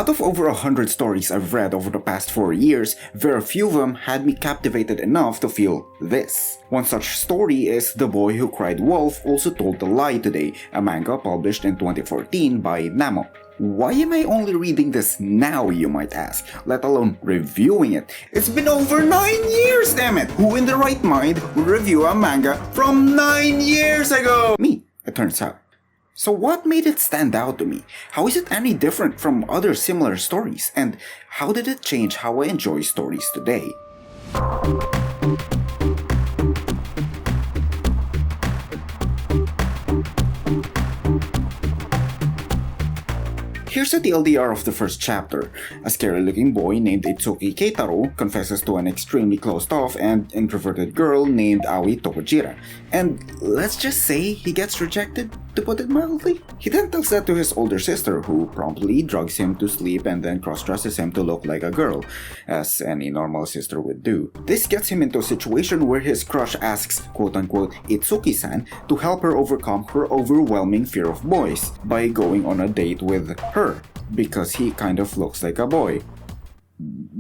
Out of over 100 stories I've read over the past 4 years, very few of them had me captivated enough to feel this. One such story is The Boy Who Cried Wolf Also Told the Lie Today, a manga published in 2014 by Namo. Why am I only reading this now, you might ask, let alone reviewing it? It's been over 9 years, damn it! Who in their right mind would review a manga from 9 years ago? Me, it turns out. So what made it stand out to me? How is it any different from other similar stories? And how did it change how I enjoy stories today? Here's the TLDR of the first chapter. A scary-looking boy named Itsuki Keitaro confesses to an extremely closed-off and introverted girl named Aoi Tokujira. And let's just say he gets rejected, to put it mildly. He then tells that to his older sister, who promptly drugs him to sleep and then cross-dresses him to look like a girl, as any normal sister would do. This gets him into a situation where his crush asks, quote-unquote, Itsuki-san to help her overcome her overwhelming fear of boys by going on a date with her, because he kind of looks like a boy.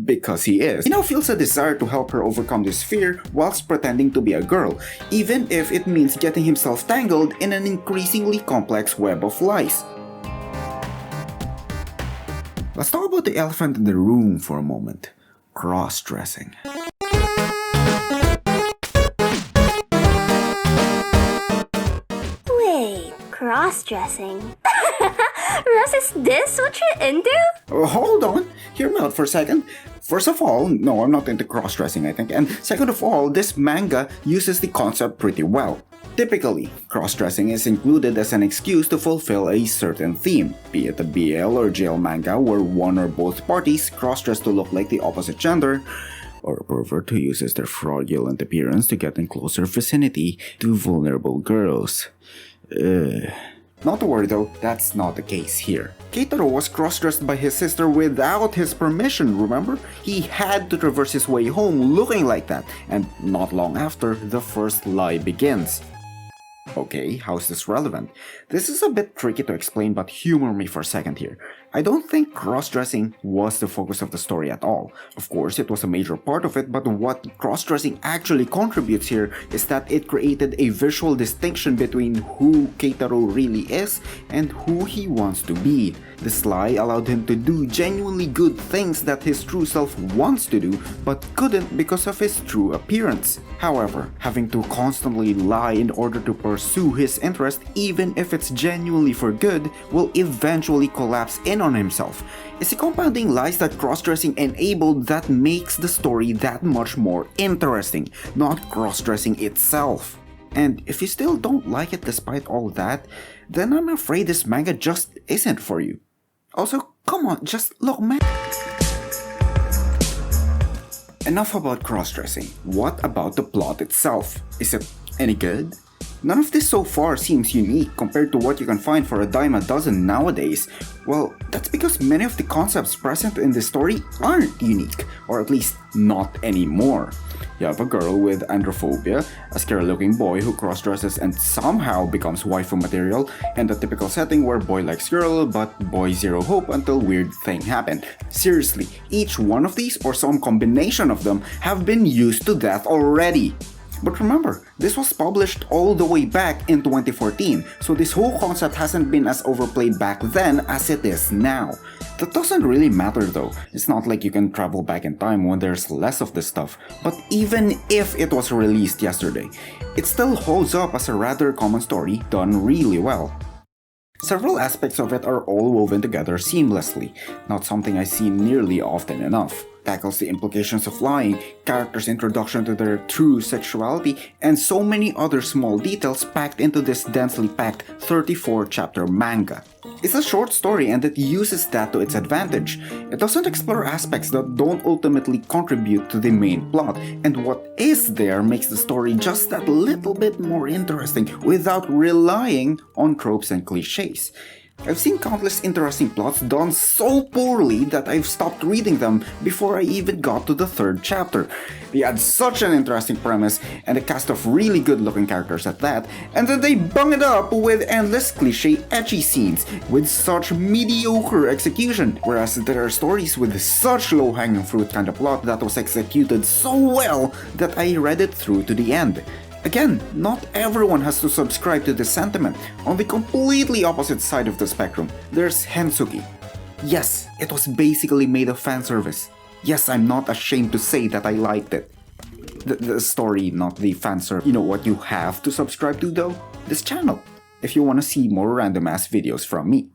Because he is. He now feels a desire to help her overcome this fear whilst pretending to be a girl, even if it means getting himself tangled in an increasingly complex web of lies. Let's talk about the elephant in the room for a moment. Cross-dressing. Wait, cross-dressing? Russ, is this what you're into? Hold on, hear me out for a second. First of all, no, I'm not into cross-dressing, I think. And second of all, this manga uses the concept pretty well. Typically, cross-dressing is included as an excuse to fulfill a certain theme, be it a BL or GL manga where one or both parties cross-dress to look like the opposite gender, or a pervert who uses their fraudulent appearance to get in closer vicinity to vulnerable girls. Not to worry though, that's not the case here. Keitaro was cross-dressed by his sister without his permission, remember? He had to traverse his way home looking like that, and not long after, the first lie begins. Okay, how's this relevant? This is a bit tricky to explain, but humor me for a second here. I don't think cross-dressing was the focus of the story at all. Of course, it was a major part of it, but what cross-dressing actually contributes here is that it created a visual distinction between who Keitaro really is and who he wants to be. This lie allowed him to do genuinely good things that his true self wants to do, but couldn't because of his true appearance. However, having to constantly lie in order to pursue his interest, even if it's genuinely for good, will eventually collapse in on himself. It's the compounding lies that cross-dressing enabled that makes the story that much more interesting, not cross-dressing itself. And if you still don't like it despite all that, then I'm afraid this manga just isn't for you. Also, come on, just look, man. Enough about cross-dressing. What about the plot itself? Is it any good? None of this so far seems unique compared to what you can find for a dime a dozen nowadays. Well, that's because many of the concepts present in the story aren't unique, or at least not anymore. You have a girl with androphobia, a scary-looking boy who cross-dresses and somehow becomes waifu material, and a typical setting where boy likes girl but boy zero hope until weird thing happen. Seriously, each one of these or some combination of them have been used to death already. But remember, this was published all the way back in 2014, so this whole concept hasn't been as overplayed back then as it is now. That doesn't really matter though. It's not like you can travel back in time when there's less of this stuff. But even if it was released yesterday, it still holds up as a rather common story done really well. Several aspects of it are all woven together seamlessly, not something I see nearly often enough. Tackles the implications of lying, characters' introduction to their true sexuality, and so many other small details packed into this densely packed 34-chapter manga. It's a short story and it uses that to its advantage. It doesn't explore aspects that don't ultimately contribute to the main plot, and what is there makes the story just that little bit more interesting without relying on tropes and cliches. I've seen countless interesting plots done so poorly that I've stopped reading them before I even got to the third chapter. They had such an interesting premise and a cast of really good looking characters at that, and then they bung it up with endless cliche ecchi scenes with such mediocre execution, whereas there are stories with such low hanging fruit kind of plot that was executed so well that I read it through to the end. Again, not everyone has to subscribe to this sentiment. On the completely opposite side of the spectrum, there's Hensuki. Yes, it was basically made of fan service. Yes, I'm not ashamed to say that I liked it. The story, not the fan service. You know what you have to subscribe to though? This channel, if you want to see more random ass videos from me.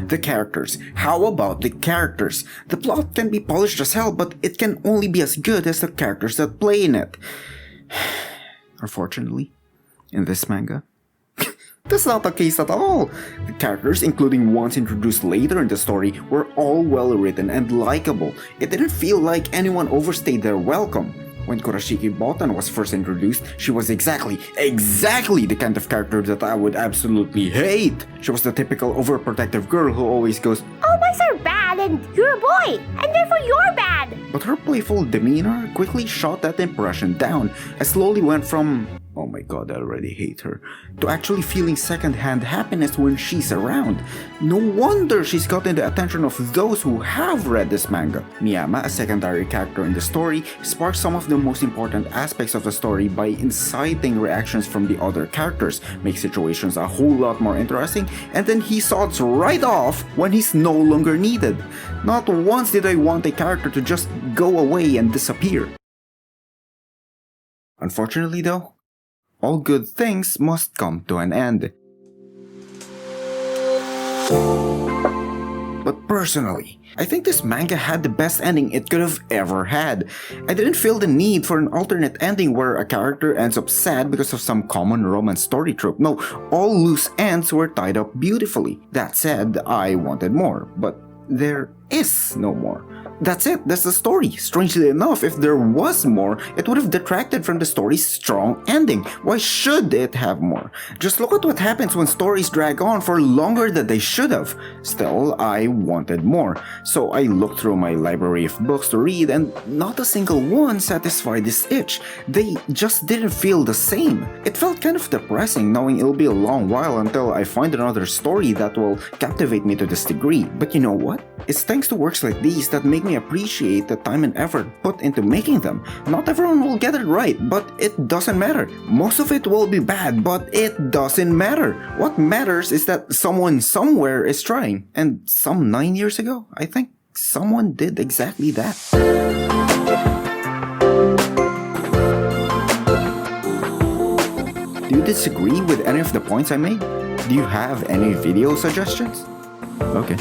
The characters. How about the characters? The plot can be polished as hell, but it can only be as good as the characters that play in it. Unfortunately, in this manga, that's not the case at all. The characters, including ones introduced later in the story, were all well written and likable. It didn't feel like anyone overstayed their welcome. When Kurashiki Botan was first introduced, she was exactly the kind of character that I would absolutely hate. She was the typical overprotective girl who always goes, All boys are bad and you're a boy, and therefore you're bad. But her playful demeanor quickly shot that impression down. I slowly went from, oh my god, I already hate her, to actually feeling second-hand happiness when she's around. No wonder she's gotten the attention of those who have read this manga. Miyama, a secondary character in the story, sparks some of the most important aspects of the story by inciting reactions from the other characters, makes situations a whole lot more interesting, and then he sods right off when he's no longer needed. Not once did I want a character to just go away and disappear. Unfortunately though, all good things must come to an end. But personally, I think this manga had the best ending it could have ever had. I didn't feel the need for an alternate ending where a character ends up sad because of some common romance story trope. No, all loose ends were tied up beautifully. That said, I wanted more, but there is no more. That's it, that's the story. Strangely enough, if there was more, it would have detracted from the story's strong ending. Why should it have more? Just look at what happens when stories drag on for longer than they should have. Still, I wanted more. So I looked through my library of books to read and not a single one satisfied this itch. They just didn't feel the same. It felt kind of depressing knowing it'll be a long while until I find another story that will captivate me to this degree. But you know what? It's thanks to works like these that make me appreciate the time and effort put into making them. Not everyone will get it right, but it doesn't matter. Most of it will be bad, but it doesn't matter. What matters is that someone somewhere is trying. And some 9 years ago, I think, someone did exactly that. Do you disagree with any of the points I made? Do you have any video suggestions? Okay.